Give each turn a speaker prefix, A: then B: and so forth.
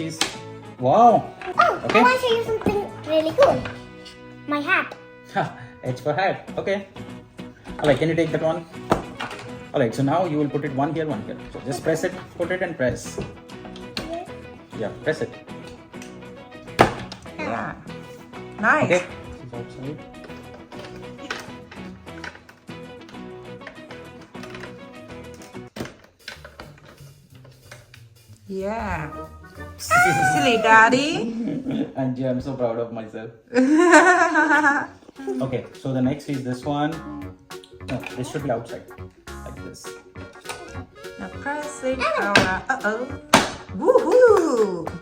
A: cheese. Wow.
B: Oh,
A: Okay.
B: I want to show you something really cool. My hat.
A: H for hat. Okay. Alright, can you take that one? Alright, so now you will put it one here, one here. So just press it, put it and press. Yeah, press it.
C: Yeah. Nice.
A: Okay. Outside.
C: Yeah. Silly daddy.
A: Anji, I'm so proud of myself. Okay, so the next is this one. No, this should be outside. Like this.
C: Now press it. Uh-oh. Woohoo!